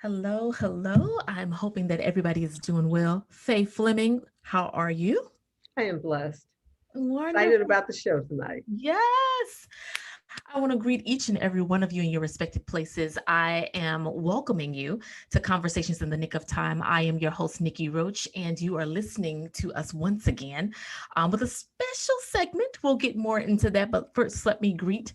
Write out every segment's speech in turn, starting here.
Hello, hello. I'm hoping that everybody is doing well. Fay Fleming, how are you? I am blessed. Excited Wonderful. about the show tonight. Yes. I want to greet each and every one of you in your respective places. I am welcoming you to Conversations in the Nick of Time. I am your host, Nikki Roach, and you are listening to us once again with a special segment. We'll get more into that, but first, let me greet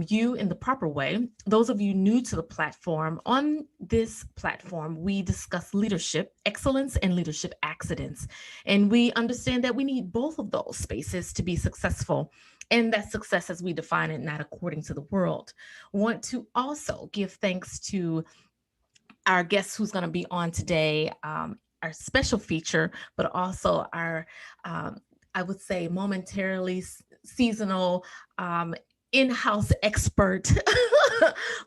you in the proper way. Those of you new to the platform, on this platform, we discuss leadership, excellence, and leadership accidents. And we understand that we need both of those spaces to be successful. And that success, as we define it, not according to the world. Want to also give thanks to our guest who's going to be on today, our special feature, but also our, um, I would say, momentarily seasonal in-house expert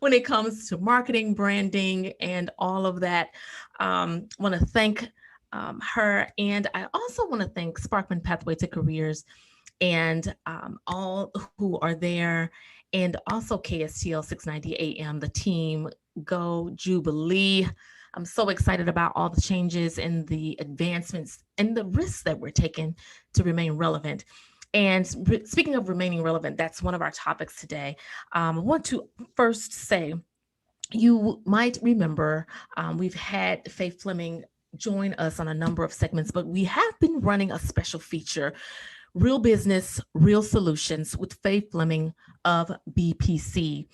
when it comes to marketing, branding, and all of that. Want to thank her, and I also want to thank Sparkman Pathway to Careers and all who are there, and also KSTL 690 AM, the team. Go Jubilee. I'm so excited about all the changes and the advancements and the risks that we're taking to remain relevant. And speaking of remaining relevant, that's one of our topics today. I want to first say, you might remember we've had Fay Fleming join us on a number of segments, but we have been running a special feature, Real Business, Real Solutions, with Fay Fleming of BPC.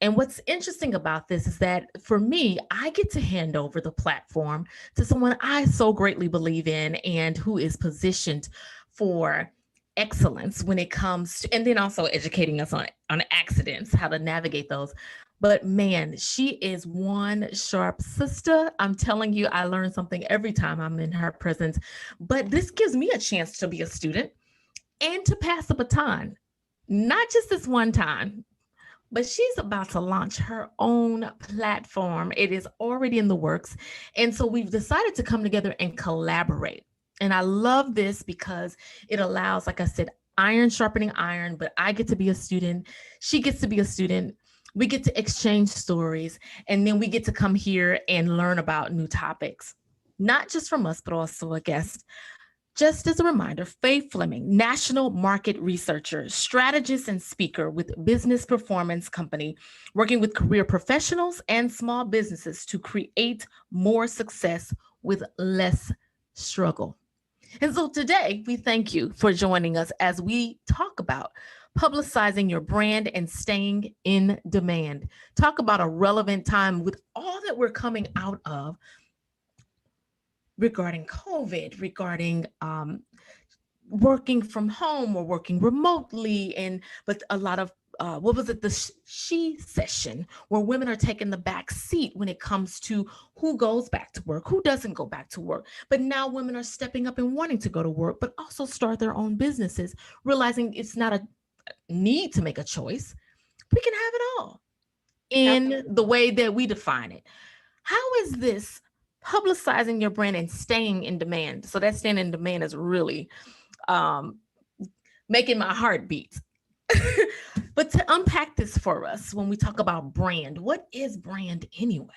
And what's interesting about this is that for me, I get to hand over the platform to someone I so greatly believe in and who is positioned for excellence when it comes to, and then also educating us on accidents, how to navigate those. But man, she is one sharp sister. I'm telling you, I learn something every time I'm in her presence. But this gives me a chance to be a student and to pass the baton, not just this one time, but she's about to launch her own platform. It is already in the works. And so we've decided to come together and collaborate. And I love this because it allows, like I said, iron sharpening iron, but I get to be a student. She gets to be a student. We get to exchange stories, and then we get to come here and learn about new topics, not just from us, but also a guest. Just as a reminder, Fay Fleming, national market researcher, strategist, and speaker with Business Performance Company, working with career professionals and small businesses to create more success with less struggle. And so today, we thank you for joining us as we talk about publicizing your brand and staying in demand. Talk about a relevant time with all that we're coming out of regarding COVID, regarding working from home or working remotely, and but a lot of what was it, the she session, where women are taking the back seat when it comes to who goes back to work, who doesn't go back to work. But now women are stepping up and wanting to go to work, but also start their own businesses, realizing it's not a need to make a choice. We can have it all in Absolutely. the way that we define it. How is this publicizing your brand and staying in demand? So that staying in demand is really um, making my heart beat. But to unpack this for us, when we talk about brand, what is brand anyway?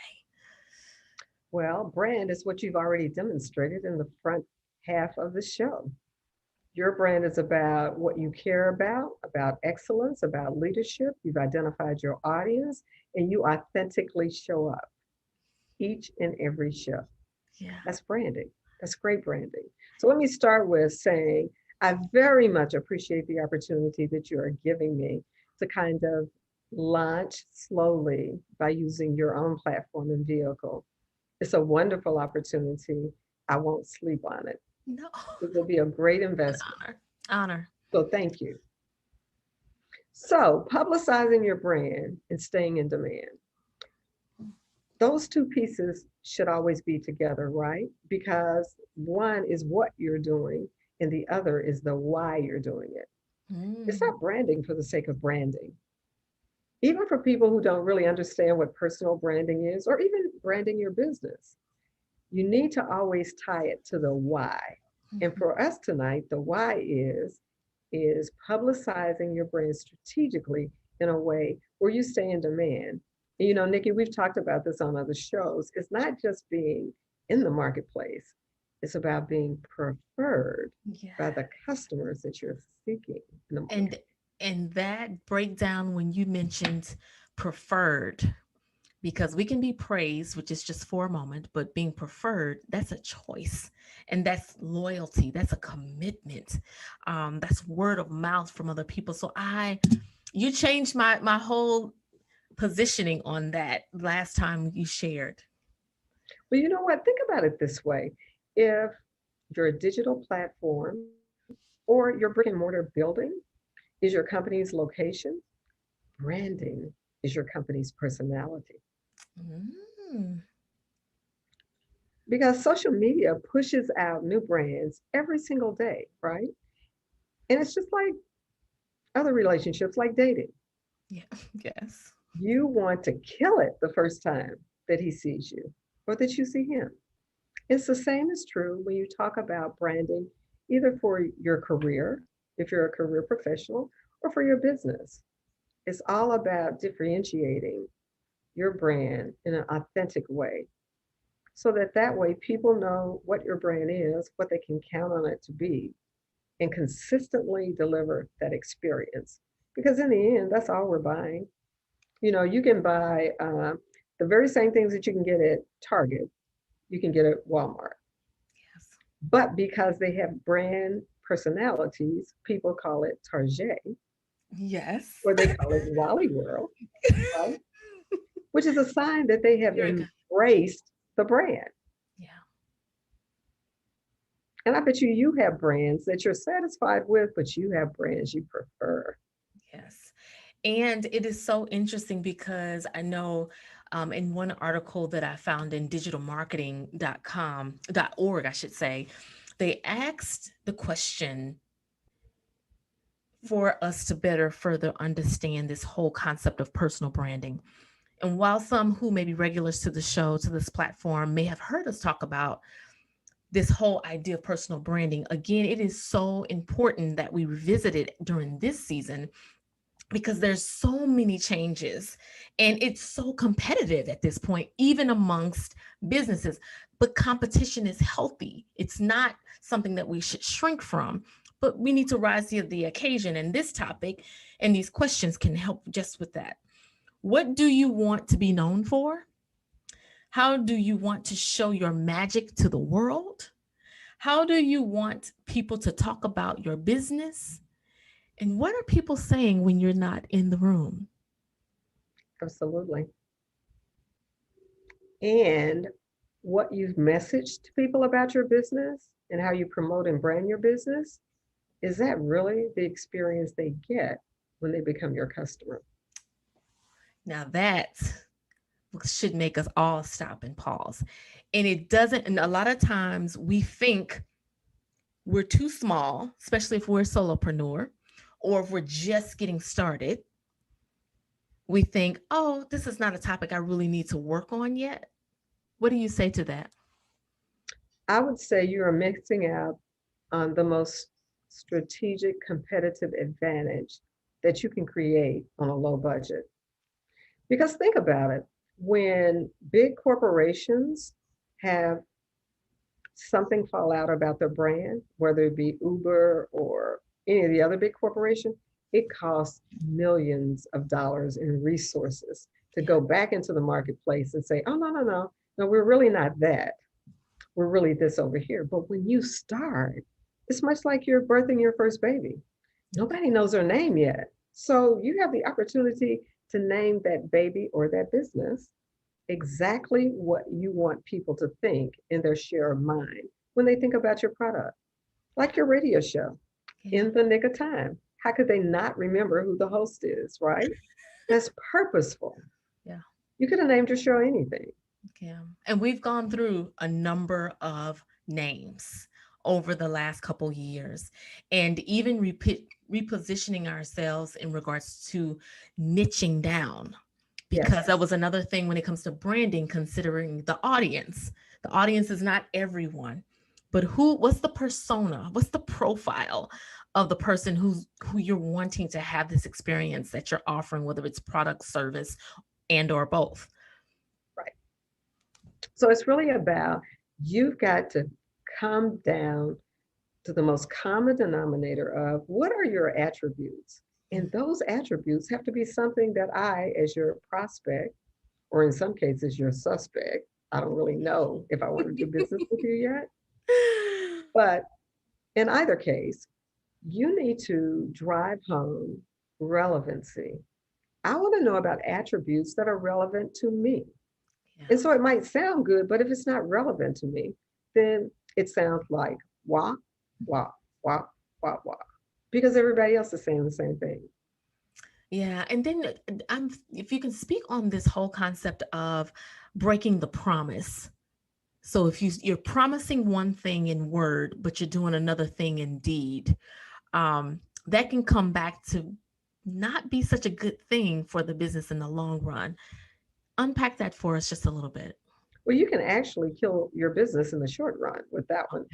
Well, brand is what you've already demonstrated in the front half of the show. Your brand is about what you care about excellence, about leadership. You've identified your audience and you authentically show up each and every show. Yeah. That's branding. That's great branding. So let me start with saying I very much appreciate the opportunity that you are giving me to kind of launch slowly by using your own platform and vehicle. It's a wonderful opportunity. I won't sleep on it. No. It will be a great An investment. honor. Honor. So thank you. So, publicizing your brand and staying in demand. Those two pieces should always be together, right? Because one is what you're doing and the other is the why you're doing it. It's Mm. not branding for the sake of branding. Even for people who don't really understand what personal branding is or even branding your business, you need to always tie it to the why. And Mhm. for us tonight, the why is publicizing your brand strategically in a way where you stay in demand Nikki, we've talked about this on other shows. It's not just being in the marketplace, it's about being preferred Yeah. by the customers that you're seeking in the And market. that breakdown when you mentioned preferred, because we can be praised, which is just for a moment, but being preferred, that's a choice. And that's loyalty. That's a commitment. That's word of mouth from other people. So you changed my whole positioning on that last time you shared. Well, you know what? Think about it this way. If you're a digital platform or your brick and mortar building is your company's location, branding is your company's personality. Mm, Because social media pushes out new brands every single day, right? And it's just like other relationships, like dating. yeah. Yes. You want to kill it the first time that he sees you or that you see him. It's the same is true when you talk about branding, either for your career, if you're a career professional, or for your business. It's all about differentiating your brand in an authentic way so that way people know what your brand is, what they can count on it to be, and consistently deliver that experience. Because in the end, that's all we're buying. You can buy the very same things that you can get at Target, you can get at Walmart. Yes. But because they have brand personalities, people call it Target Yes. or they call it Wally World, right? Which is a sign that they have You're good. embraced the brand. Yeah. And I bet you have brands that you're satisfied with, but you have brands you prefer. Yes. And it is so interesting because I know in one article that I found in digitalmarketing.com.org, I should say, they asked the question for us to better further understand this whole concept of personal branding. And while some who may be regulars to the show, to this platform, may have heard us talk about this whole idea of personal branding, again, it is so important that we revisit it during this season because there's so many changes and it's so competitive at this point, even amongst businesses. But competition is healthy. It's not something that we should shrink from, but we need to rise to the occasion. And this topic and these questions can help just with that. What do you want to be known for? How do you want to show your magic to the world? How do you want people to talk about your business? And what are people saying when you're not in the room? Absolutely. And what you've messaged to people about your business and how you promote and brand your business, is that really the experience they get when they become your customer? Now that should make us all stop and pause. And it doesn't, and a lot of times we think we're too small, especially if we're a solopreneur or if we're just getting started. We think, oh, this is not a topic I really need to work on yet. What do you say to that? I would say you are mixing out on the most strategic competitive advantage that you can create on a low budget. Because think about it, when big corporations have something fall out about their brand, whether it be Uber or any of the other big corporations, it costs millions of dollars in resources to Yeah. go back into the marketplace and say, oh, no, no, no, no, we're really not that. We're really this over here. But when you start, it's much like you're birthing your first baby. Okay. Nobody knows her name yet. So you have the opportunity to name that baby or that business exactly what you want people to think in their share of mind when they think about your product. Like your radio show, Yeah. In the Nick of Time. How could they not remember who the host is, right? That's purposeful. Yeah. You could have named your show anything. Yeah. And we've gone through a number of names over the last couple years and even repositioning ourselves in regards to niching down, because Yes, that was another thing when it comes to branding, considering the audience. The audience is not everyone, but what's the persona? What's the profile of the person who you're wanting to have this experience that you're offering, whether it's product, service, and or both. Right. So it's really about you've got to come down to the most common denominator of what are your attributes? And Mm. those attributes have to be something that I, as your prospect, or in some cases, your suspect, I don't really know if I want to do business with you yet. But in either case, you need to drive home relevancy. I want to know about attributes that are relevant to me. Yeah. And so it might sound good, but if it's not relevant to me, then it sounds like wah, wah, wah, wah, wah, because everybody else is saying the same thing. Yeah, and then if you can speak on this whole concept of breaking the promise. So if you're promising one thing in word, but you're doing another thing in deed, that can come back to not be such a good thing for the business in the long run. Unpack that for us just a little bit. Well, you can actually kill your business in the short run with that one.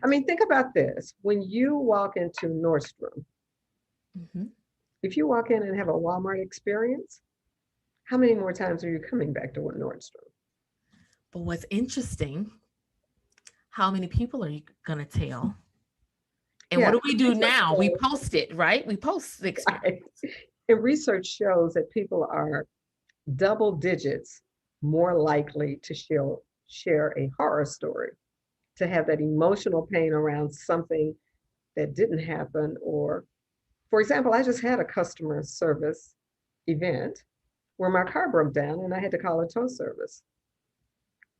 I mean, think about this. When you walk into Nordstrom, Hmm. if you walk in and have a Walmart experience, how many more times are you coming back to Nordstrom? But what's interesting, how many people are you going to tell? And what Yeah, do we do research now? We shows, post it, right? We post the experience. right? And research shows that people are double digits more likely to share a horror story, to have that emotional pain around something that didn't happen. Or, for example, I just had a customer service event where my car broke down and I had to call a tow service.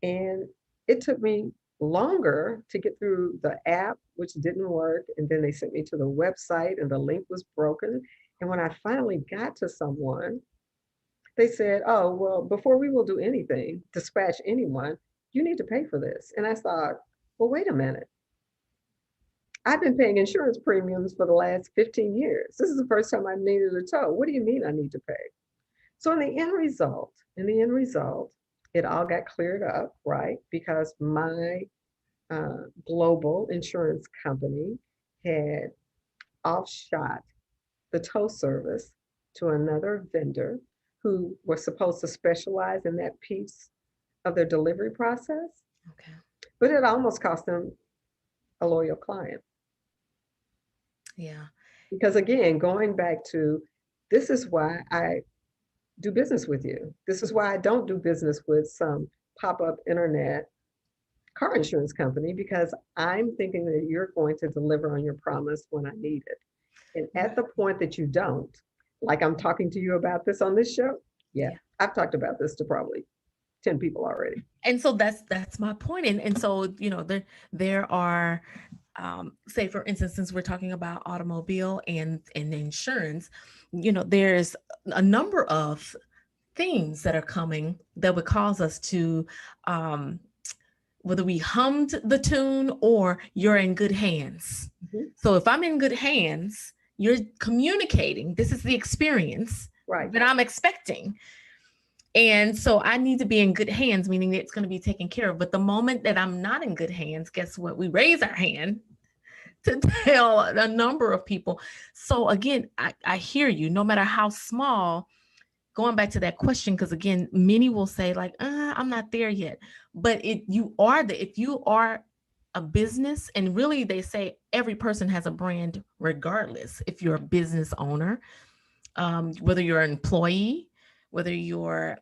And it took me longer to get through the app, which didn't work. And then they sent me to the website and the link was broken. And when I finally got to someone, they said, oh, well, before we will do anything, dispatch anyone, you need to pay for this. And I thought, well, wait a minute. I've been paying insurance premiums for the last 15 years. This is the first time I needed a tow. What do you mean I need to pay? So in the end result, it all got cleared up, right? Because my global insurance company had offshot the tow service to another vendor who was supposed to specialize in that piece of their delivery process, Okay. but it almost cost them a loyal client. Yeah. Because again, going back to this is why I do business with you. This is why I don't do business with some pop up internet car insurance company because I'm thinking that you're going to deliver on your promise when I need it. And at Right. the point that you don't, like I'm talking to you about this on this show, yeah, Yeah. I've talked about this to probably 10 people already. And so that's my point. And so, there are say for instance, since we're talking about automobile and insurance, there's a number of things that are coming that would cause us to um whether we hummed the tune or you're in good hands. Mhm. So if I'm in good hands, you're communicating. This is the experience Right. that I'm expecting. And so I need to be in good hands, meaning it's going to be taken care of. But the moment that I'm not in good hands, guess what? We raise our hand to tell a number of people. So again, I hear you, no matter how small, going back to that question, because again, many will say, like, I'm not there yet. But if you are a business, and really they say every person has a brand, regardless if you're a business owner, whether you're an employee, whether you're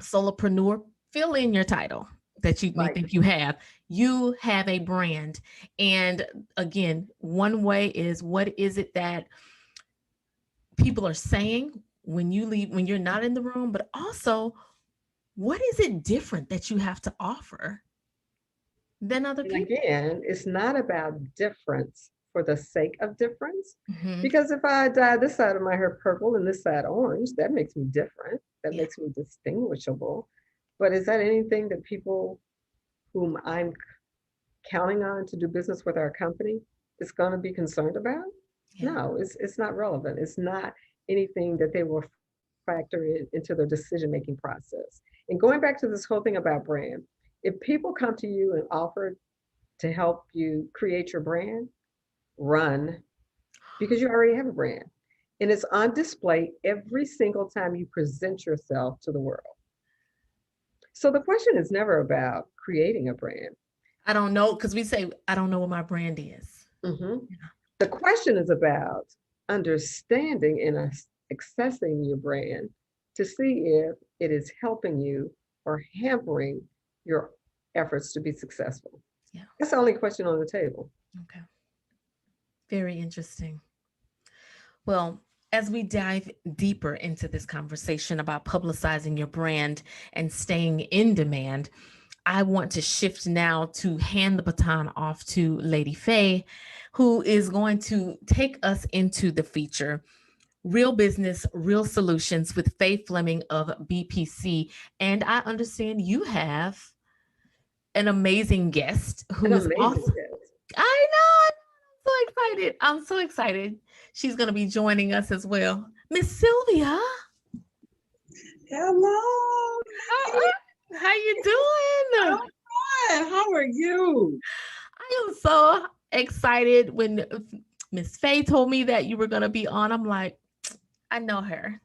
solopreneur, fill in your title that you may Right. think you have a brand. And again, one way is, what is it that people are saying when you leave, when you're not in the room, but also what is it different that you have to offer than other And people? again, it's not about difference for the sake of difference. Hmm. Because if I dye this side of my hair purple and this side orange, that makes me different. That Yeah. makes me distinguishable. But is that anything that people whom I'm counting on to do business with our company is going to be concerned about? Yeah. No, it's not relevant. It's not anything that they will factor into their decision making process. And going back to this whole thing about brand, if people come to you and offer to help you create your brand, run because you already have a brand. and it's on display every single time you present yourself to the world. So the question is never about creating a brand. I don't know because we say I don't know what my brand is. Mhm. Yeah. The question is about understanding and accessing your brand to see if it is helping you or hampering your efforts to be successful. Yeah. That's the only question on the table. Okay. Very interesting. Well, as we dive deeper into this conversation about publicizing your brand and staying in demand, I want to shift now to hand the baton off to Lady Fay, who is going to take us into the feature Real Business, Real Solutions with Fay Fleming of BPC. And I understand you have an amazing guest An who is amazing awesome. guest. I know. I'm so excited. I'm so excited. She's going to be joining us as well. Miss Sylvia, Hello. how you doing? I'm fine. How are you? I am so excited when Miss Faye told me that you were going to be on. I'm like, I know her.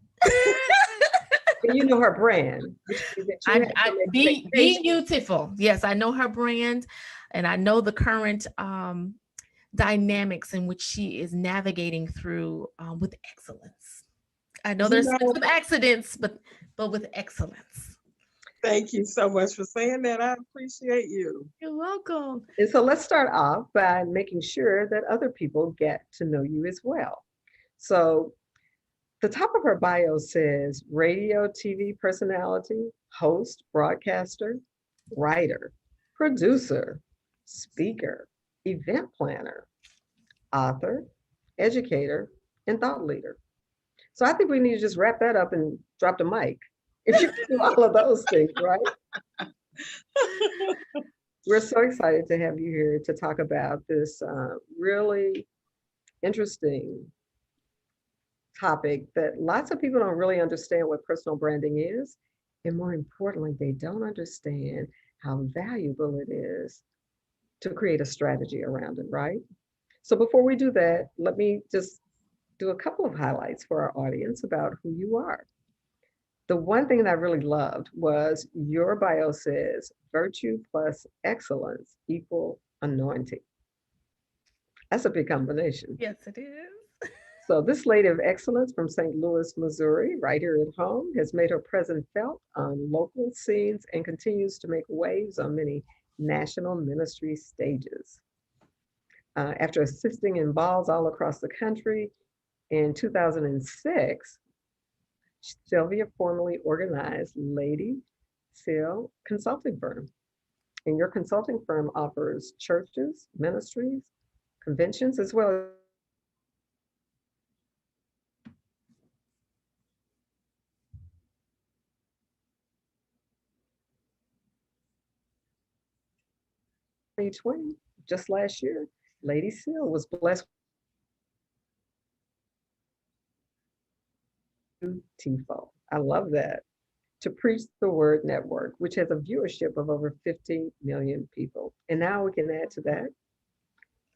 And you know her brand, which means that you have I some be expectations. youthful. Yes, I know her brand, and I know the current dynamics in which she is navigating through with excellence. I know You there's been know, some accidents, but with excellence. thank you so much for saying that. I appreciate you. You're welcome. And so let's start off by making sure that other people get to know you as well. So the top of her bio says radio, TV personality, host, broadcaster, writer, producer, speaker, event planner, author, educator, and thought leader. So I think we need to just wrap that up and drop the mic. If you can do all of those things, right? We're so excited to have you here to talk about this really interesting topic that lots of people don't really understand what personal branding is. And more importantly, they don't understand how valuable it is to create a strategy around it, right? So before we do that, let me just do a couple of highlights for our audience about who you are. The one thing that I really loved was your bio says virtue plus excellence equal anointing. That's a big combination. Yes, it is. So this lady of excellence from St. Louis, Missouri, right here at home, has made her presence felt on local scenes and continues to make waves on many national ministry stages. After assisting in balls all across the country, in 2006, Sylvia formally organized Lady Sil Consulting Firm. And your consulting firm offers churches, ministries, conventions, as well as twenty 20, just last year, Lady Sil was blessed with You-Ti-Ful. I love that. To Preach the Word Network, which has a viewership of over 50 million people. And now we can add to that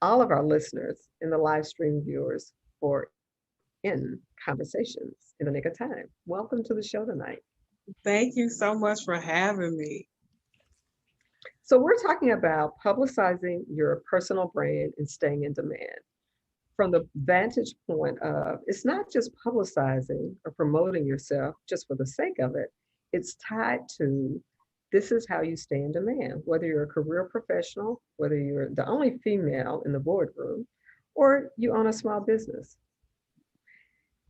all of our listeners and the live stream viewers for In Conversations in the Nick of Time. Welcome to the show tonight. Thank you so much for having me. So, we're talking about publicizing your personal brand and staying in demand. From the vantage point of it's not just publicizing or promoting yourself just for the sake of it, it's tied to this is how you stay in demand, whether you're a career professional, whether you're the only female in the boardroom, or you own a small business.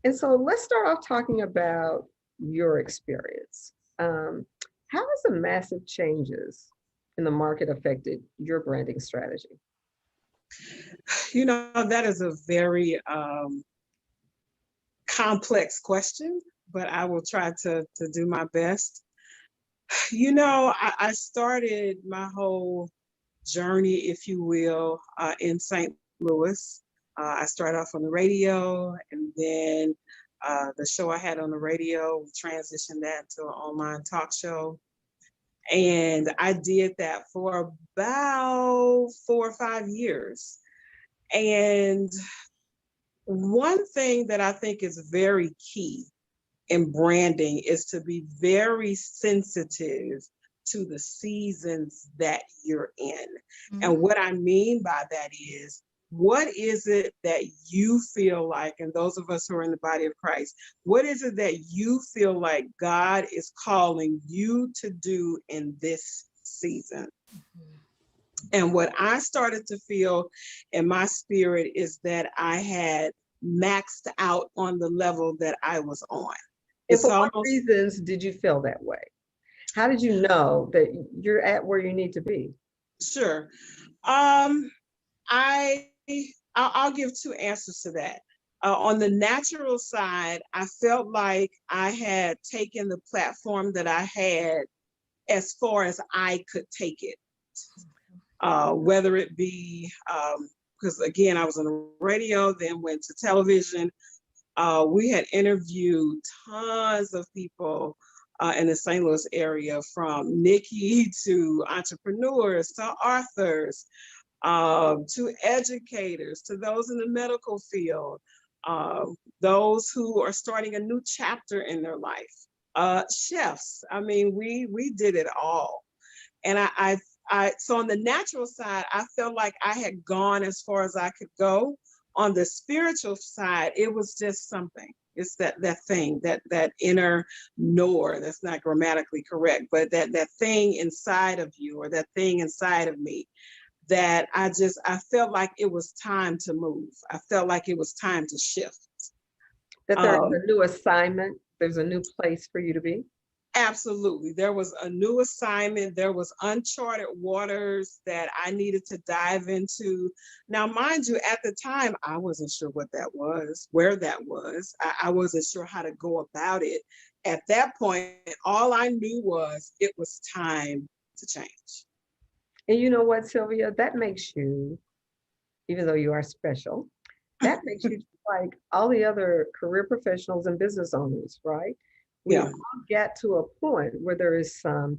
And so let's start off talking about your experience. How has the massive changes in the market affected your branding strategy? You know, that is a very complex question, but I will try to do my best. You know, I started my whole journey, if you will, in St. Louis. I started off on the radio, and then the show I had on the radio, we transitioned that to an online talk show. And I did that for about 4 or 5 years. And One thing that I think is very key in branding is to be very sensitive to the seasons that you're in. And what I mean by that is, what is it that you feel like, and those of us who are in the body of Christ, what is it that you feel like God is calling you to do in this season? And what I started to feel in my spirit is that I had maxed out on the level that I was on. And It's for what almost, reasons did you feel that way? How did you know that you're at where you need to be? sure. Um, I I'll give two answers to that. On the natural side, I felt like I had taken the platform that I had as far as I could take it, whether it be because again I was on the radio, then went to television. We had interviewed tons of people in the St. Louis area, from Nikki to entrepreneurs to authors, to educators, to those in the medical field, those who are starting a new chapter in their life, chefs. I mean, we did it all. And so on the natural side, I felt like I had gone as far as I could go. On the spiritual side, it was just something. It's that thing, that inner knower. That's not grammatically correct, but that thing inside of you, or that thing inside of me, that I felt like it was time to move. I felt like it was time to shift. That there's a new assignment, there's a new place for you to be? Absolutely. There was a new assignment. There was uncharted waters that I needed to dive into. Now, mind you, at the time, I wasn't sure what that was, where that was. I wasn't sure how to go about it. At that point, all I knew was it was time to change. And you know what, Sylvia, that makes you, even though you are special, that makes you like all the other career professionals and business owners, right? We Yeah. all get to a point where there is some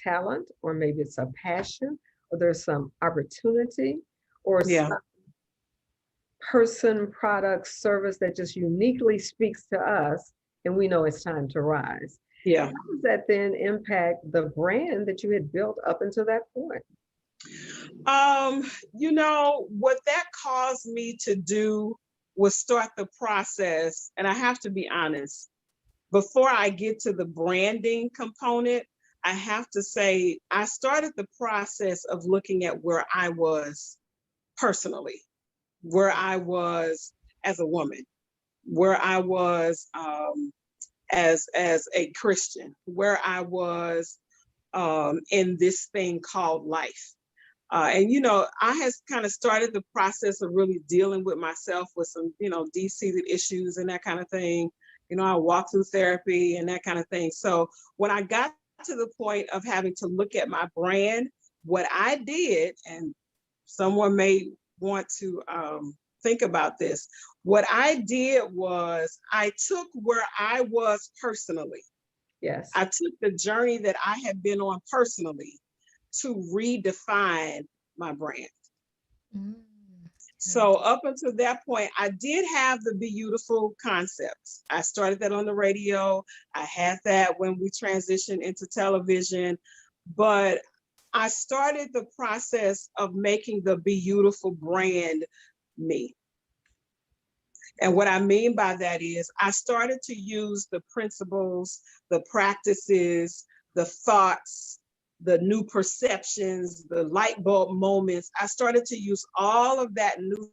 talent, or maybe it's a passion, or there's some opportunity, or Yeah. some person, product, service that just uniquely speaks to us, and we know it's time to rise. Yeah. How does that then impact the brand that you had built up until that point? What that caused me to do was start the process. And I have to be honest, before I get to the branding component, I have to say I started the process of looking at where I was personally, where I was as a woman, where I was as a Christian, where I was in this thing called life. I has kind of started the process of really dealing with myself with some, deep-seated issues and that kind of thing. I walked through therapy and that kind of thing. So when I got to the point of having to look at my brand, what I did, and someone may want to think about this, what I did was I took where I was personally. Yes. I took the journey that I had been on personally to redefine my brand. So up until that point, I did have the Be Youthful concepts. I started that on the radio. I had that when we transitioned into television, but I started the process of making the Be Youthful brand me. And what I mean by that is I started to use the principles, the practices, the thoughts, the new perceptions, the light bulb moments. I started to use all of that new.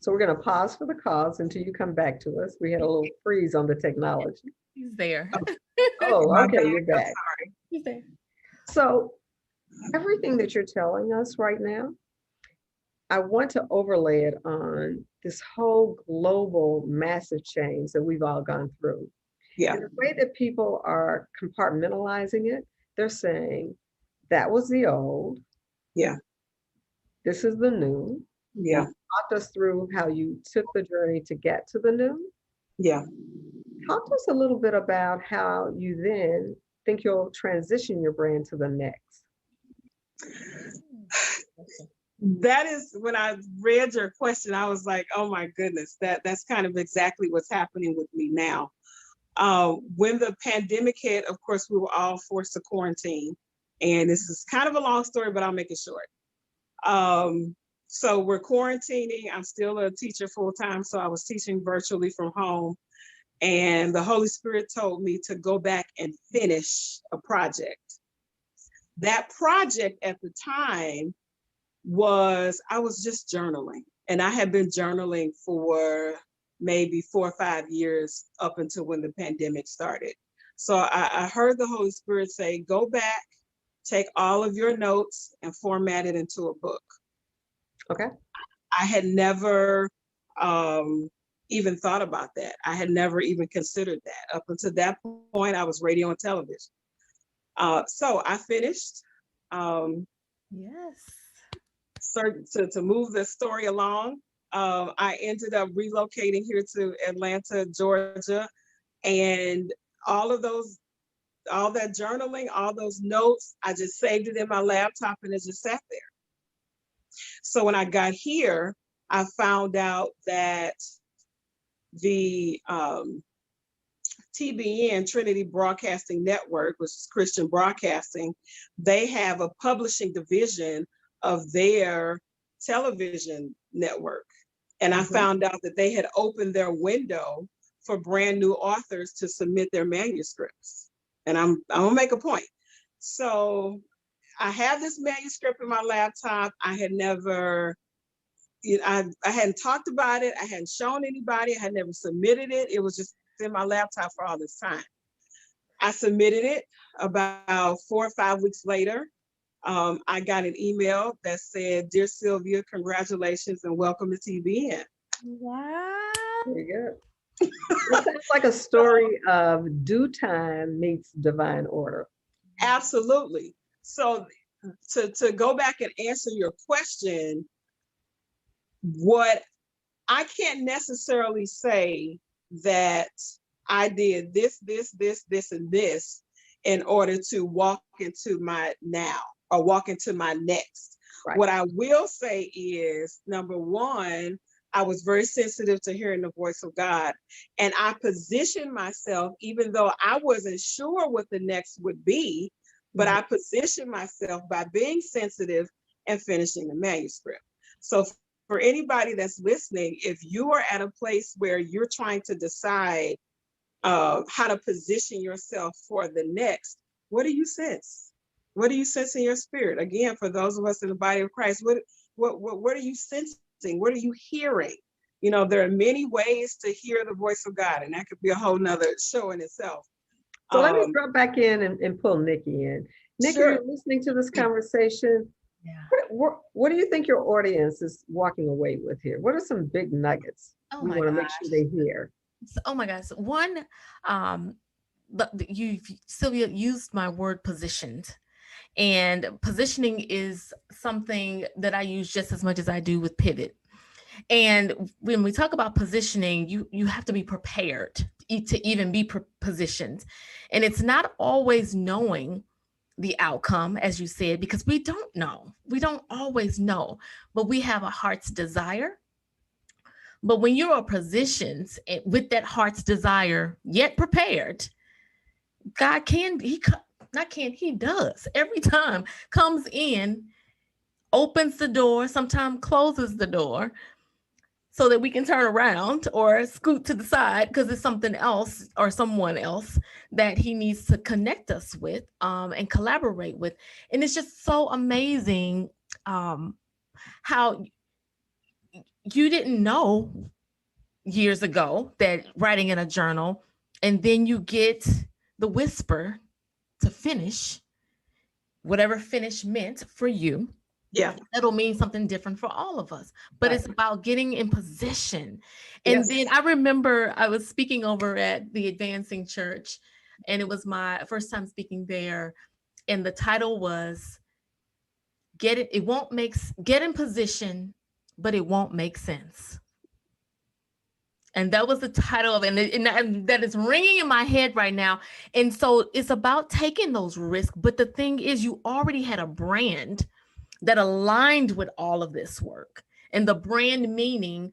So we're going to pause for the cause until you come back to us. We had a little freeze on the technology. He's there. Oh, okay, you're back. He's there. So everything that you're telling us right now, I want to overlay it on this whole global massive change that we've all gone through. Yeah. And the way that people are compartmentalizing it, they're saying that was the old. Yeah. This is the new. Yeah. Talk us through how you took the journey to get to the new. Yeah. Talk to us a little bit about how you then think you'll transition your brand to the next? That is, when I read your question, I was like, oh my goodness, that's kind of exactly what's happening with me now. When the pandemic hit, of course, we were all forced to quarantine. And this is kind of a long story, but I'll make it short. So we're quarantining. I'm still a teacher full time. So I was teaching virtually from home. And the Holy Spirit told me to go back and finish a project. That project at the time was, I was just journaling. And I had been journaling for maybe 4 or 5 years up until when the pandemic started. So I heard the Holy Spirit say, go back, take all of your notes and format it into a book. Okay. I had never even thought about that. I had never even considered that. Up until that point, I was radio and television. So I finished. Yes. To move the story along, I ended up relocating here to Atlanta, Georgia, and all that journaling, all those notes, I just saved it in my laptop and it just sat there. So when I got here, I found out that the TBN, Trinity Broadcasting Network, which is Christian Broadcasting, they have a publishing division of their television network. And I found out that they had opened their window for brand new authors to submit their manuscripts. And I'm gonna make a point. So I have this manuscript in my laptop. I had never, I hadn't talked about it. I hadn't shown anybody. I had never submitted it. It was just in my laptop for all this time. I submitted it. About 4 or 5 weeks later, I got an email that said, "Dear Sylvia, congratulations and welcome to TBN." Wow. There you go. It sounds like a story of due time meets divine order. Absolutely. So to go back and answer your question, what I can't necessarily say that I did this, and this in order to walk into my now or walk into my next. Right. What I will say is, number one, I was very sensitive to hearing the voice of God. And I positioned myself, even though I wasn't sure what the next would be, but I positioned myself by being sensitive and finishing the manuscript. So for anybody that's listening, if you are at a place where you're trying to decide how to position yourself for the next, what do you sense? What do you sense in your spirit? Again, for those of us in the body of Christ, what are you sensing? What are you hearing? You know, there are many ways to hear the voice of God, and that could be a whole nother show in itself. So let me drop back in and pull Nikki in. Nikki, Sure. you're listening to this conversation. Yeah. What do you think your audience is walking away with here? What are some big nuggets we want to make sure they hear? Oh my gosh. One, Sylvia used my word positioned. And positioning is something that I use just as much as I do with pivot. And when we talk about positioning, you have to be prepared to even be positioned. And it's not always knowing the outcome, as you said, because we don't know. We don't always know, but we have a heart's desire. But when you are positioned with that heart's desire, yet prepared, God he does every time, comes in, opens the door, sometimes closes the door so that we can turn around or scoot to the side because it's something else or someone else that he needs to connect us with and collaborate with. And it's just so amazing how you didn't know years ago that writing in a journal, and then you get the whisper to finish, whatever finish meant for you. Yeah. It'll mean something different for all of us, but it's about getting in position. And Yes. then I remember I was speaking over at the Advancing Church, and it was my first time speaking there. And the title was Get in position, but it won't make sense. And that was the title of it. And that is ringing in my head right now. And so it's about taking those risks. But the thing is, you already had a brand that aligned with all of this work. And the brand meaning,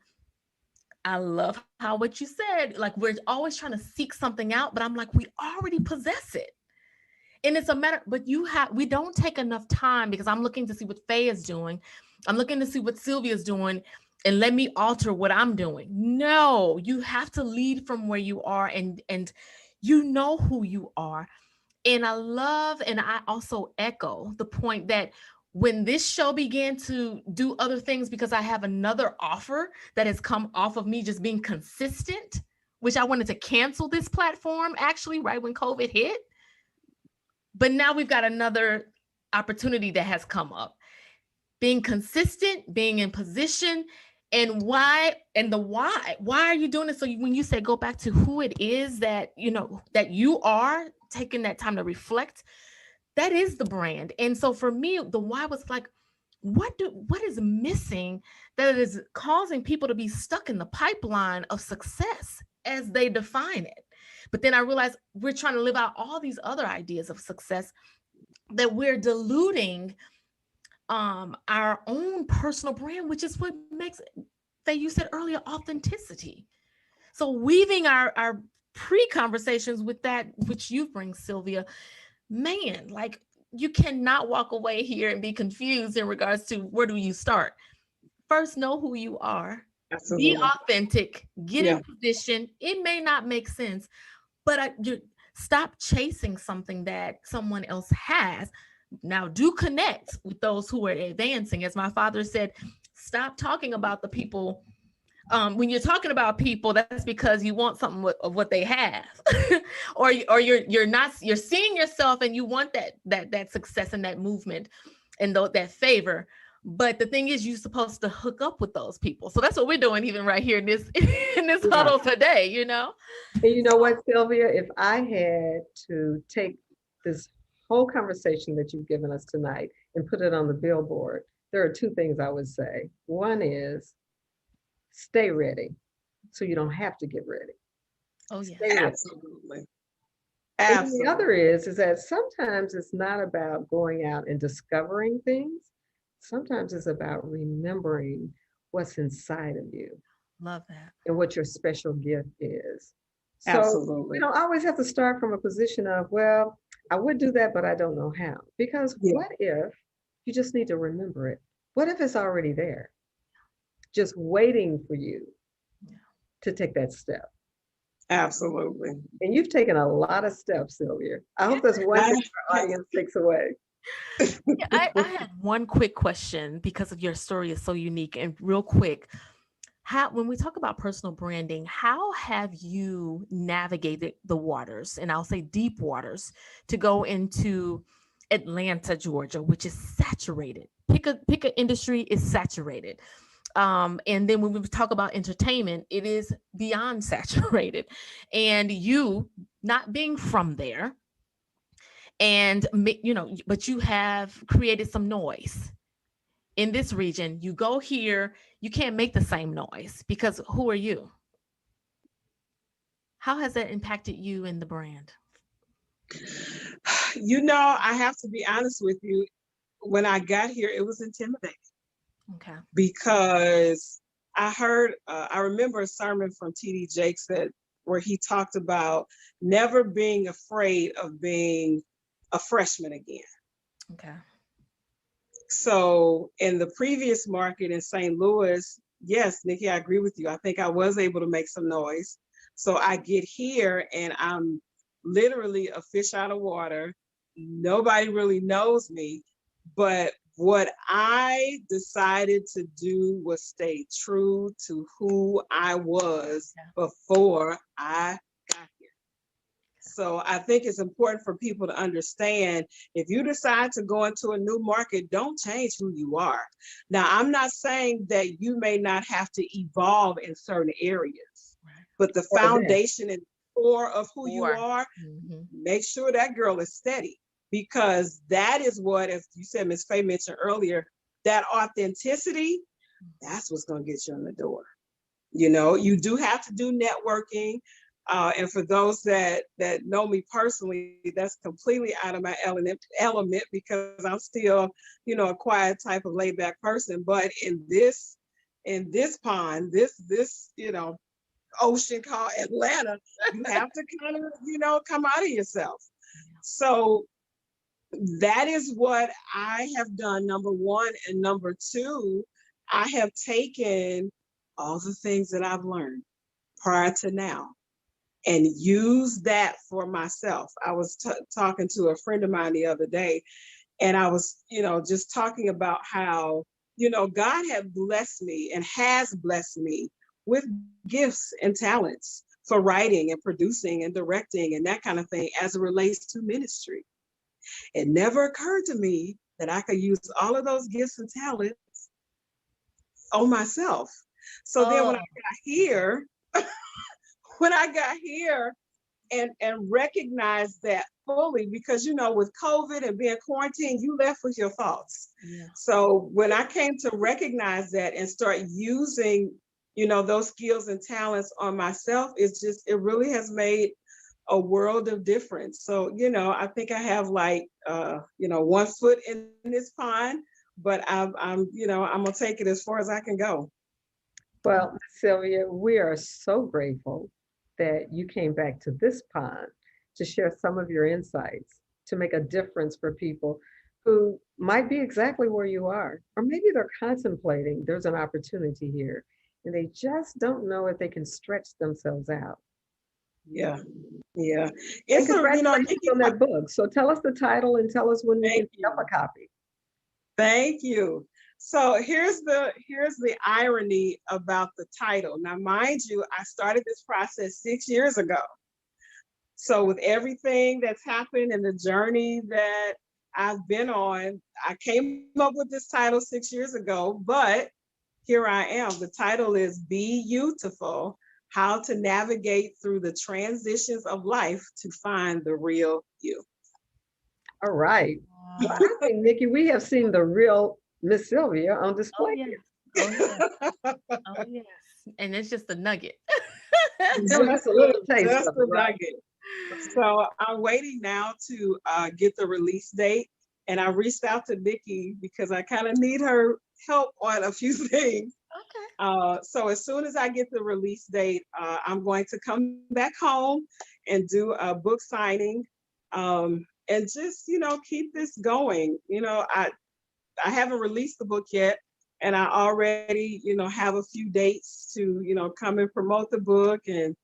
I love how what you said, like we're always trying to seek something out, but I'm like, we already possess it. And it's a matter, but we don't take enough time because I'm looking to see what Faye is doing. I'm looking to see what Sylvia is doing and let me alter what I'm doing. No, you have to lead from where you are and you know who you are. And I love and I also echo the point that when this show began to do other things because I have another offer that has come off of me just being consistent, which I wanted to cancel this platform actually right when COVID hit. But now we've got another opportunity that has come up. Being consistent, being in position, and why, and the why. Why are you doing it? So when you say go back to who it is that that you are taking that time to reflect, that is the brand. And so for me, the why was like, what is missing that is causing people to be stuck in the pipeline of success as they define it? But then I realized we're trying to live out all these other ideas of success that we're diluting our own personal brand, which is what makes, that you said earlier, authenticity. So weaving our pre-conversations with that which you bring, Sylvia, man, like you cannot walk away here and be confused in regards to where do you start. First, know who you are. Be Absolutely. authentic, get Yeah. in position. It may not make sense, but stop chasing something that someone else has. Now, do connect with those who are advancing. As my father said, stop talking about the people. When you're talking about people, that's because you want something of what they have, or you're seeing yourself and you want that success and that movement and that favor. But the thing is, you're supposed to hook up with those people. So that's what we're doing, even right here in this in this Right. huddle today. And you know what, Sylvia, if I had to take this whole conversation that you've given us tonight and put it on the billboard, there are two things I would say. One is stay ready so you don't have to get ready. Oh yeah. Stay ready. Absolutely. And then the other Absolutely. is that sometimes it's not about going out and discovering things. Sometimes it's about remembering what's inside of you Love that. and what your special gift is. So we Absolutely. don't always have to start from a position of, well, I would do that, but I don't know how. Because Yeah. what if you just need to remember it? What if it's already there, just waiting for you Yeah. to take that step? Absolutely. And you've taken a lot of steps, Sylvia. I hope that's one thing our audience takes away. Yeah, I had one quick question because of your story is so unique and real quick. When we talk about personal branding, how have you navigated the waters, and I'll say deep waters, to go into Atlanta, Georgia, which is saturated? Pick a industry, is saturated. And then when we talk about entertainment, it is beyond saturated. And you not being from there, and but you have created some noise in this region. You go here, you can't make the same noise because who are you? How has that impacted you in the brand? I have to be honest with you. When I got here, it was intimidating Okay. because I remember a sermon from T.D. Jakes where he talked about never being afraid of being a freshman again. Okay. So in the previous market in St. Louis, yes, Nikki, I agree with you. I think I was able to make some noise. So I get here and I'm literally a fish out of water. Nobody really knows me. But what I decided to do was stay true to who I was before I got here. So I think it's important for people to understand, if you decide to go into a new market, don't change who you are. Now, I'm not saying that you may not have to evolve in certain areas, but the foundation and core of who you are, make sure that girl is steady, because that is what, as you said, Ms. Fay mentioned earlier, that authenticity, that's what's going to get you in the door. You know, you do have to do networking. And for those that know me personally, that's completely out of my element because I'm still, you know, a quiet type of laid back person. But in this pond, this, you know, ocean called Atlanta, you have to kind of, you know, come out of yourself. So that is what I have done, number one. And number two, I have taken all the things that I've learned prior to now and use that for myself. I was talking to a friend of mine the other day, and I was, you know, just talking about how, you know, God had blessed me and has blessed me with gifts and talents for writing and producing and directing and that kind of thing as it relates to ministry. It never occurred to me that I could use all of those gifts and talents on myself. So then when I got here, when I got here and recognized that fully, because, you know, with COVID and being quarantined, you left with your thoughts. Yeah. So when I came to recognize that and start using, you know, those skills and talents on myself, it's just, it really has made a world of difference. So, you know, I think I have like, you know, 1 foot in this pond, but I'm, you know, I'm gonna take it as far as I can go. Well, Sylvia, we are so grateful that you came back to this pond to share some of your insights, to make a difference for people who might be exactly where you are, or maybe they're contemplating there's an opportunity here and they just don't know if they can stretch themselves out. Yeah, yeah. It's you know, on that book. So tell us the title and tell us when we can pick up a copy. Thank you. So here's the irony about the title. Now, mind you, I started this process 6 years ago. So with everything that's happened and the journey that I've been on, I came up with this title 6 years ago, but here I am. The title is Be You-Ti-Ful: How to Navigate Through the Transitions of Life to Find the Real You. All right. Well, I think, Nikki, we have seen the real Miss Sylvia on display. Oh, yes. Oh, yes. And it's just a nugget. Just a little taste just of it, right? nugget. So I'm waiting now to get the release date. And I reached out to Nikki because I kind of need her help on a few things. Okay. So as soon as I get the release date, I'm going to come back home and do a book signing, and just, you know, keep this going. You know, I haven't released the book yet, and I already, you know, have a few dates to, you know, come and promote the book. And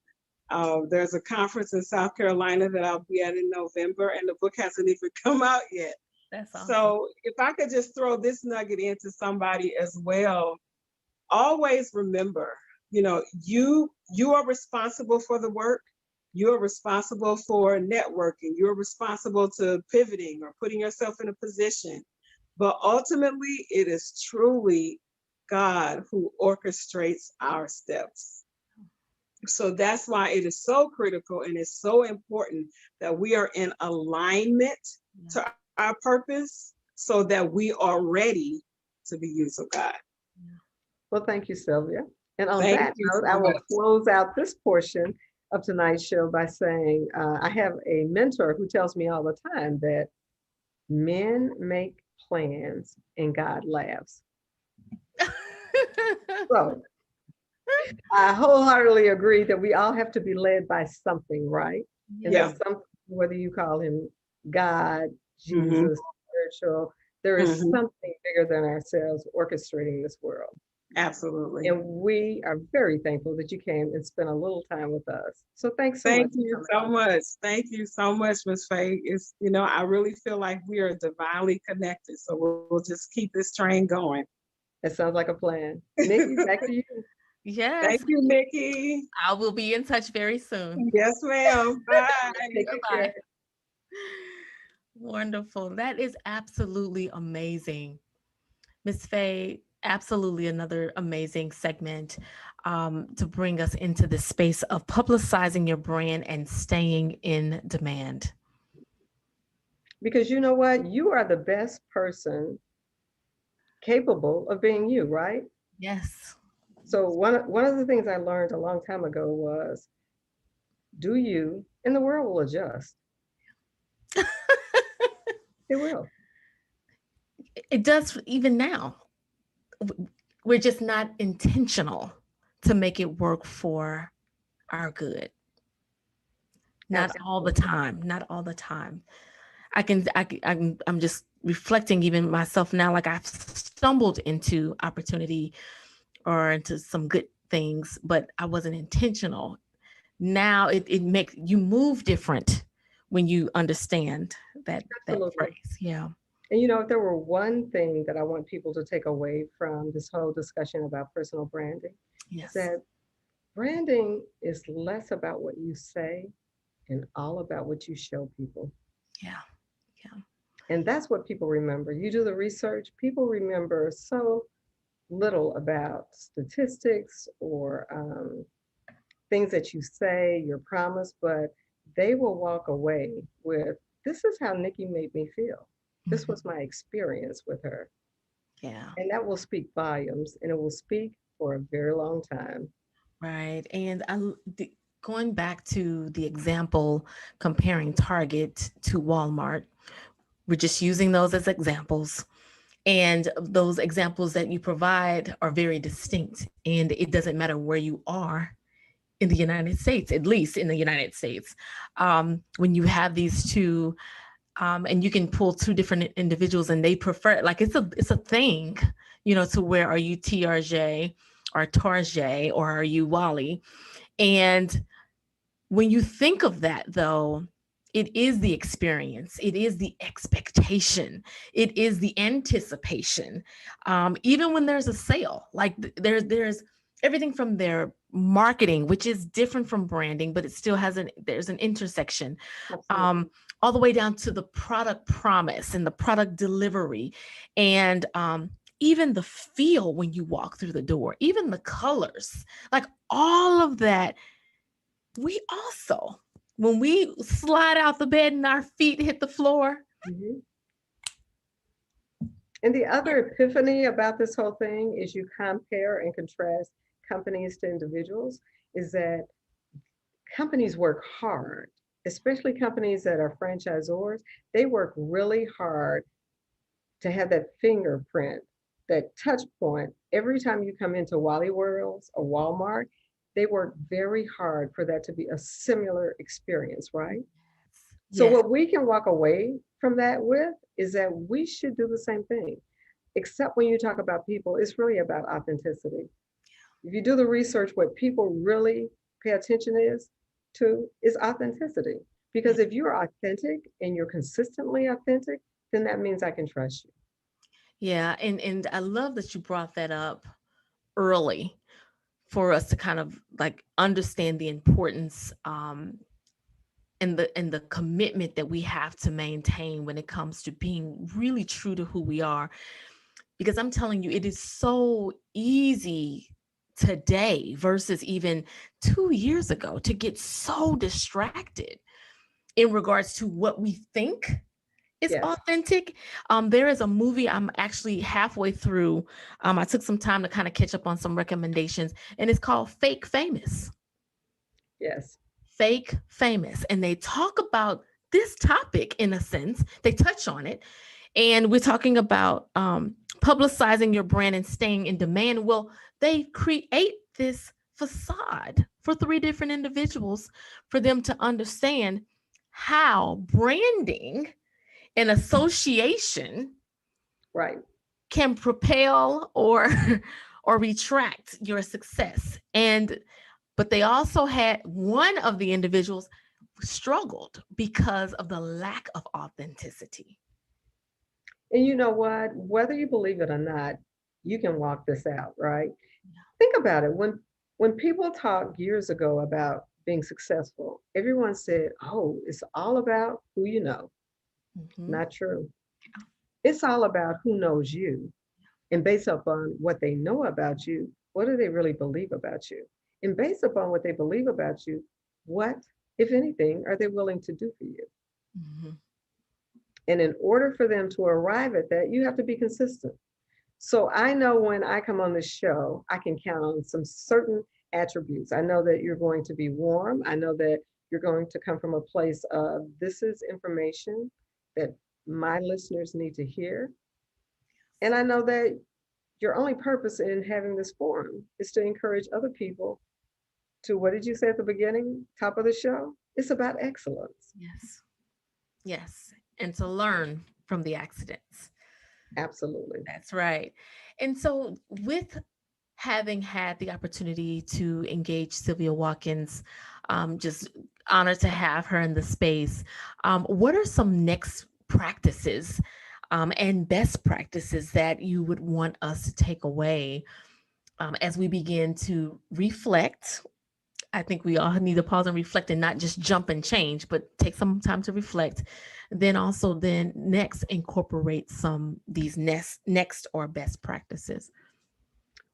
there's a conference in South Carolina that I'll be at in November, and the book hasn't even come out yet. That's awesome. So if I could just throw this nugget into somebody as well, always remember, you know, you are responsible for the work. You are responsible for networking. You're responsible to pivoting or putting yourself in a position. But ultimately, it is truly God who orchestrates our steps. So that's why it is so critical and it's so important that we are in alignment to our purpose so that we are ready to be used of God. Well, thank you, Sylvia. And on that note, I will close out this portion of tonight's show by saying I have a mentor who tells me all the time that men make plans and God laughs. So I wholeheartedly agree that we all have to be led by something, right? And there's something, whether you call him God, Jesus, spiritual, there is something bigger than ourselves orchestrating this world. Absolutely. And we are very thankful that you came and spent a little time with us. So thanks so much. Thank you so much. Thank you so much, Ms. Fay. It's, you know, I really feel like we are divinely connected. So we'll just keep this train going. That sounds like a plan. Nikki, back to you. Yes. Thank you, Nikki. I will be in touch very soon. Yes, ma'am. Bye. Bye-bye. Wonderful. That is absolutely amazing. Ms. Fay, absolutely another amazing segment to bring us into the space of publicizing your brand and staying in demand. Because you know what? You are the best person capable of being you, right? Yes. So one of the things I learned a long time ago was do you, and the world will adjust. It will. It does even now. We're just not intentional to make it work for our good. Not all the Absolutely. time. Not all the time. I'm just reflecting even myself now, like I've stumbled into opportunity or into some good things, but I wasn't intentional. Now it makes you move different when you understand that Absolutely. phrase. Yeah. And if there were one thing that I want people to take away from this whole discussion about personal branding, is Yes. that branding is less about what you say and all about what you show people. Yeah. Yeah. And that's what people remember. You do the research, people remember so little about statistics or things that you say, your promise, but they will walk away with this is how Nikki made me feel. This Mhm. was my experience with her. Yeah. And that will speak volumes and it will speak for a very long time. Right. And going back to the example comparing Target to Walmart, we're just using those as examples. And those examples that you provide are very distinct. And it doesn't matter where you are in the United States, at least in the United States. When you have these two, and you can pull two different individuals and they prefer, like it's a thing, to where are you TRJ or Tarjay or are you Wally? And when you think of that, though, it is the experience, it is the expectation, it is the anticipation. Even when there's a sale, like there's everything from their marketing, which is different from branding, but it still has there's an intersection, Absolutely. um, all the way down to the product promise and the product delivery, and even the feel when you walk through the door, even the colors, like all of that. We also, when we slide out the bed and our feet hit the floor, Mhm. And the other epiphany about this whole thing is you compare and contrast companies to individuals, is that companies work hard, especially companies that are franchisors. They work really hard to have that fingerprint, that touch point. Every time you come into Wally Worlds or Walmart, they work very hard for that to be a similar experience, right? So, yes, what we can walk away from that with is that we should do the same thing. Except when you talk about people, it's really about authenticity. If you do the research, what people really pay attention is authenticity. yeah, Because if you're authentic and you're consistently authentic, then that means I can trust you. yeah, and I love that you brought that up early for us to kind of like understand the importance, and the commitment that we have to maintain when it comes to being really true to who we are. Because I'm telling you, it is so easy today versus even 2 years ago to get so distracted in regards to what we think is Yes, authentic. There is a movie I'm actually halfway through. I took some time to kind of catch up on some recommendations, and it's called Fake Famous. yes, Fake Famous. And they talk about this topic in a sense, they touch on it. And we're talking about publicizing your brand and staying in demand. Well, they create this facade for three different individuals for them to understand how branding and association right. can propel or or retract your success. And but they also had one of the individuals struggled because of the lack of authenticity. And you know what? Whether you believe it or not, you can walk this out, right? Think about it. When people talked years ago about being successful, everyone said, "Oh, it's all about who you know." Mhm. Not true. It's all about who knows you. And based upon what they know about you, what do they really believe about you? And based upon what they believe about you, what, if anything, are they willing to do for you? Mhm. And in order for them to arrive at that, you have to be consistent. So I know when I come on the show, I can count on some certain attributes. I know that you're going to be warm. I know that you're going to come from a place of this is information that my listeners need to hear. And I know that your only purpose in having this forum is to encourage other people to, what did you say at the beginning, top of the show? It's about excellence. Yes. Yes. And to learn from the accidents. Absolutely. That's right. And so, with having had the opportunity to engage Sylvia Watkins, just honored to have her in the space. What are some next practices and best practices that you would want us to take away as we begin to reflect? I think we all need to pause and reflect and not just jump and change, but take some time to reflect. Then also then next incorporate some these next or best practices.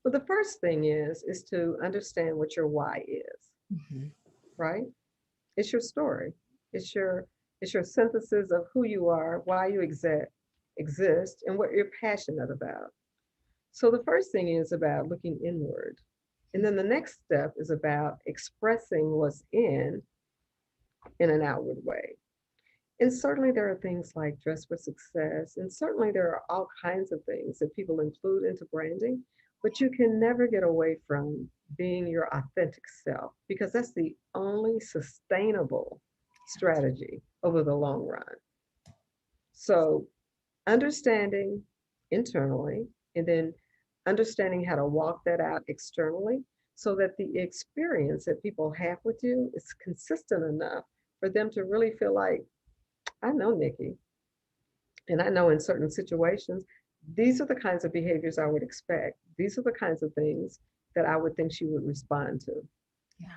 Well, the first thing is to understand what your why is, Mhm. right? It's your story. It's your it's your synthesis of who you are, why you exist, and what you're passionate about. So the first thing is about looking inward. And then the next step is about expressing what's in an outward way. And certainly there are things like dress for success, and certainly there are all kinds of things that people include into branding, but you can never get away from being your authentic self because that's the only sustainable strategy over the long run. So understanding internally and then understanding how to walk that out externally so that the experience that people have with you is consistent enough for them to really feel like, I know Nikki, and I know in certain situations, these are the kinds of behaviors I would expect. These are the kinds of things that I would think she would respond to. Yeah.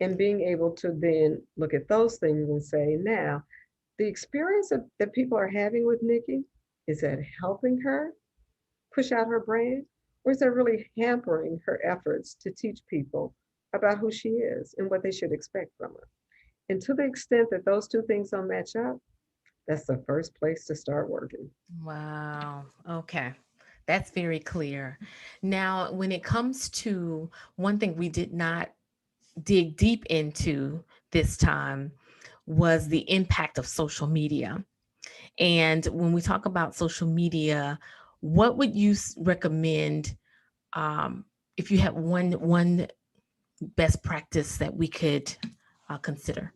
And being able to then look at those things and say, now, the experience that people are having with Nikki, is that helping her push out her brand? Or is that really hampering her efforts to teach people about who she is and what they should expect from her? And to the extent that those two things don't match up, that's the first place to start working. Wow. Okay. That's very clear. Now, when it comes to one thing we did not dig deep into this time was the impact of social media. And when we talk about social media, what would you recommend um, if you had one best practice that we could consider?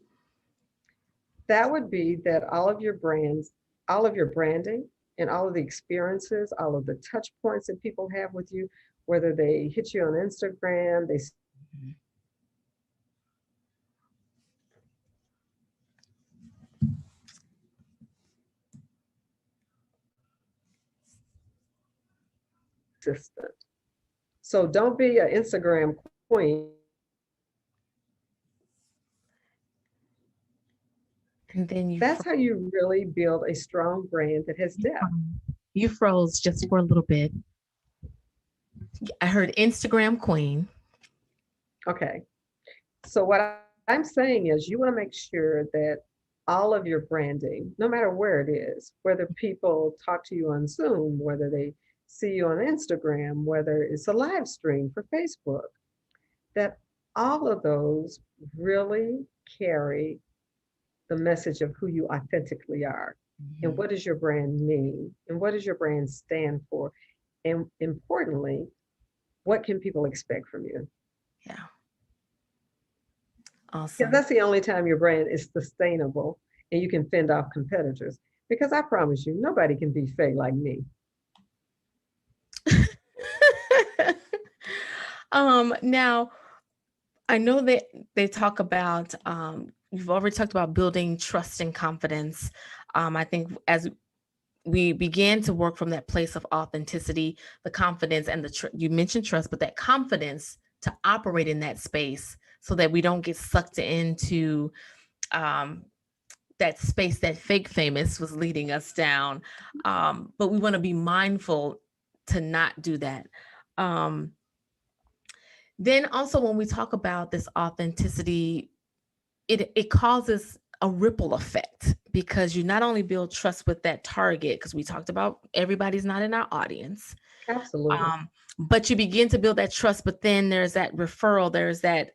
That would be that all of your brands, all of your branding, and all of the experiences, all of the touch points that people have with you, whether they hit you on Instagram, they Mhm. consistent. So don't be an Instagram queen. And then That's how you really build a strong brand that has depth. you froze just for a little bit. I heard Instagram queen. Okay. So what I'm saying is you want to make sure that all of your branding, no matter where it is, whether people talk to you on Zoom, whether they see you on Instagram, whether it's a live stream for Facebook, that all of those really carry the message of who you authentically are. And Mhm. what does your brand mean? And what does your brand stand for? And importantly, what can people expect from you? Yeah, Because awesome. that's the only time your brand is sustainable and you can fend off competitors. Because I promise you, nobody can be Fay like me. Now I know that they talk about you've already talked about building trust and confidence. I think as we began to work from that place of authenticity, the confidence and you mentioned trust, but that confidence to operate in that space so that we don't get sucked into um, that space that fake famous was leading us down. But we want to be mindful to not do that. Um, then also when we talk about this authenticity, it causes a ripple effect because you not only build trust with that target, because we talked about everybody's not in our audience, Absolutely. But you begin to build that trust, but then there's that referral, there's that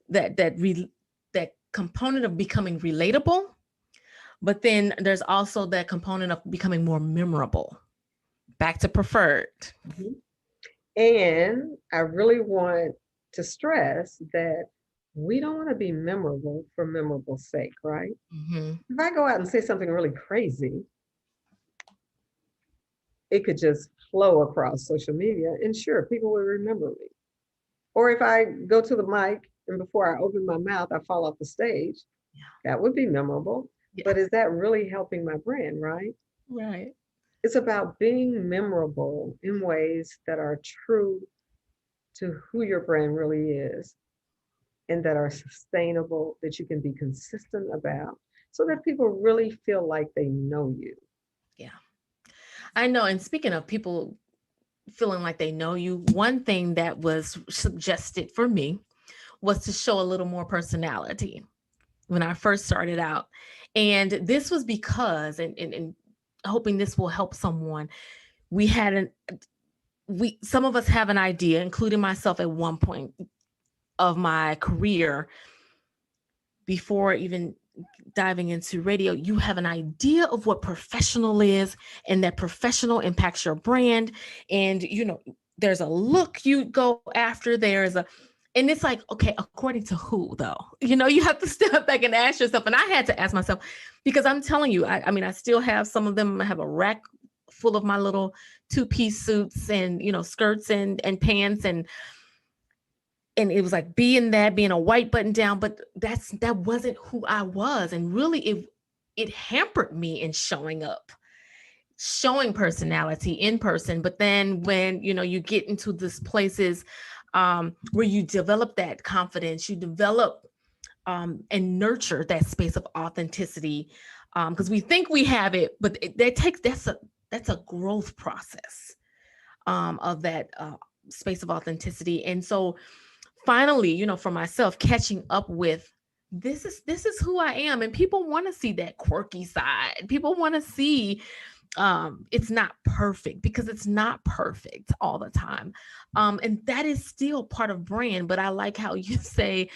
that component of becoming relatable, but then there's also that component of becoming more memorable. Back to preferred. Mhm. And I really want to stress that we don't want to be memorable for memorable sake, right? Mm-hmm. If I go out and say something really crazy, it could just flow across social media, and sure, people will remember me. Or if I go to the mic and before I open my mouth, I fall off the stage, that would be memorable. Yeah. But is that really helping my brand, right? Right. It's about being memorable in ways that are true to who your brand really is and that are sustainable, that you can be consistent about so that people really feel like they know you. Yeah. I know. And speaking of people feeling like they know you, one thing that was suggested for me was to show a little more personality when I first started out. And this was because, and hoping this will help someone, we had an, some of us have an idea, including myself at one point of my career, before even diving into radio, you have an idea of what professional is, and that professional impacts your brand. And, there's a look you go after, and it's like, okay, according to who though? You have to step back and ask yourself. And I had to ask myself, because I'm telling you, I mean, I still have some of them. I have a rack full of my little two-piece suits and, skirts and pants, and it was like being a white button down, but that wasn't who I was. And really it hampered me in showing personality in person. But then when, you get into this places where you develop that confidence, you develop and nurture that space of authenticity. Because we think we have it, but that's a growth process of that space of authenticity. And so finally, for myself, catching up with this is who I am. And people want to see that quirky side. People want to see it's not perfect, because it's not perfect all the time. And that is still part of brand. But I like how you say,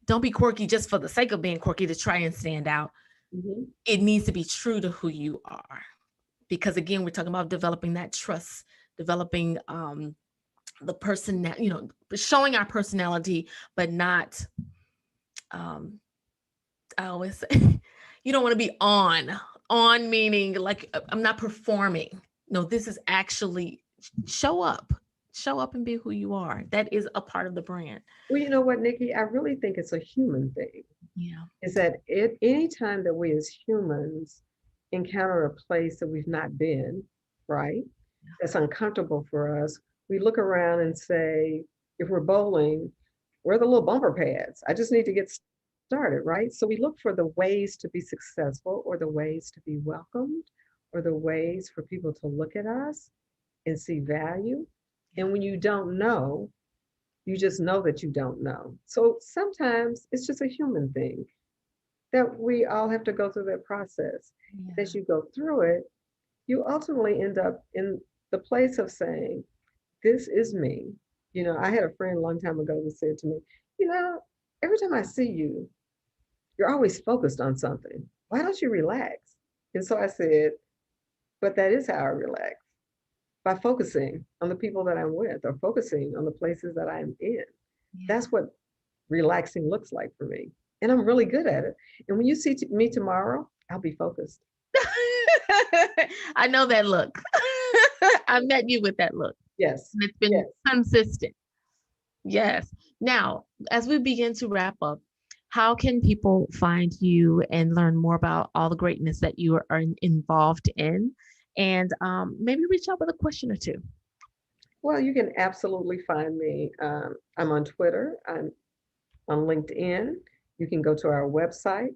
don't be quirky just for the sake of being quirky to try and stand out. Mhm. It needs to be true to who you are. Because again, we're talking about developing that trust, developing the person that, showing our personality, but not, I always say, you don't want to be on meaning like I'm not performing. No, this is actually show up and be who you are. That is a part of the brand. Well, you know what, Nikki? I really think it's a human thing. Yeah. Is that any time that we as humans encounter a place that we've not been, right? That's uncomfortable for us, we look around and say, if we're bowling, where are the little bumper pads? I just need to get started, right? So we look for the ways to be successful, or the ways to be welcomed, or the ways for people to look at us and see value. And when you don't know, you just know that you don't know. So sometimes it's just a human thing that we all have to go through that process. Yeah. As you go through it, you ultimately end up in the place of saying, this is me. I had a friend a long time ago that said to me, you know, every time I see you, you're always focused on something. Why don't you relax? And so I said, but that is how I relax, by focusing on the people that I'm with, or focusing on the places that I'm in. Yeah. That's what relaxing looks like for me. And I'm really good at it. And when you see me tomorrow, I'll be focused. I know that look. I met you with that look. Yes. And it's been Yes. consistent. Yes. Now, as we begin to wrap up, how can people find you and learn more about all the greatness that you are involved in? And maybe reach out with a question or two. Well, you can absolutely find me. I'm on Twitter. I'm on LinkedIn. You can go to our website,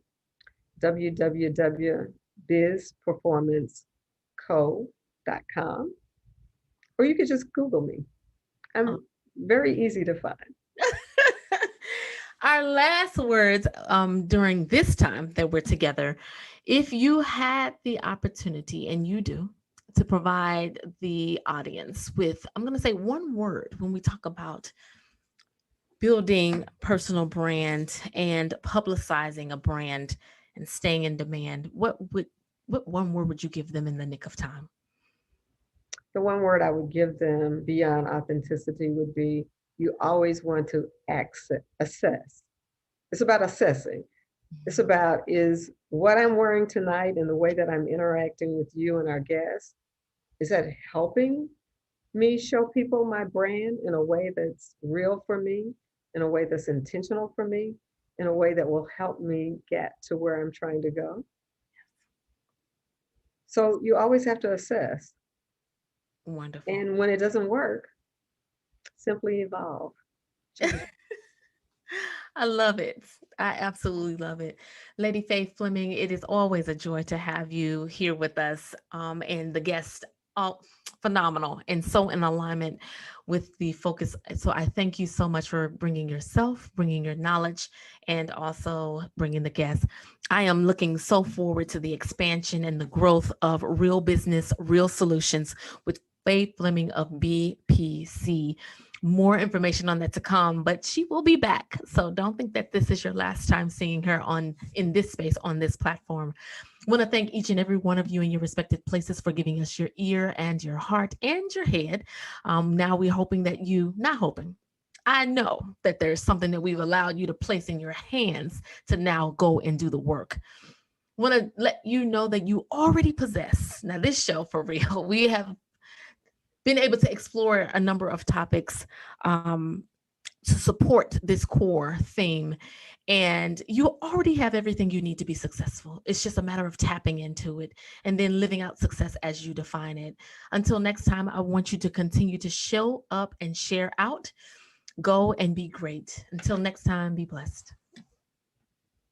www.bizperformanceco.com, or you could just Google me. I'm very easy to find. Our last words during this time that we're together, if you had the opportunity, and you do, to provide the audience with, I'm going to say one word when we talk about building personal brand and publicizing a brand and staying in demand, what one word would you give them in the nick of time? The one word I would give them beyond authenticity would be you always want to assess. It's about assessing. It's about is what I'm wearing tonight and the way that I'm interacting with you and our guests, is that helping me show people my brand in a way that's real for me, in a way that's intentional for me, in a way that will help me get to where I'm trying to go. So you always have to assess. Wonderful. And when it doesn't work, simply evolve. Change. I love it. I absolutely love it. Lady Faye Fleming, it is always a joy to have you here with us. And the guests, all phenomenal and so in alignment with the focus. So I thank you so much for bringing yourself, bringing your knowledge, and also bringing the guests. I am looking so forward to the expansion and the growth of real business, real solutions with Faye Fleming of BPC. More information on that to come, but she will be back. So don't think that this is your last time seeing her on in this space on this platform. I want to thank each and every one of you in your respective places for giving us your ear and your heart and your head. Now we're hoping that you, not hoping, I know that there's something that we've allowed you to place in your hands to now go and do the work. Want to let you know that you already possess. Now, this show for real, we have been able to explore a number of topics to support this core theme. And you already have everything you need to be successful. It's just a matter of tapping into it and then living out success as you define it. Until next time, I want you to continue to show up and share out. Go and be great. Until next time, be blessed.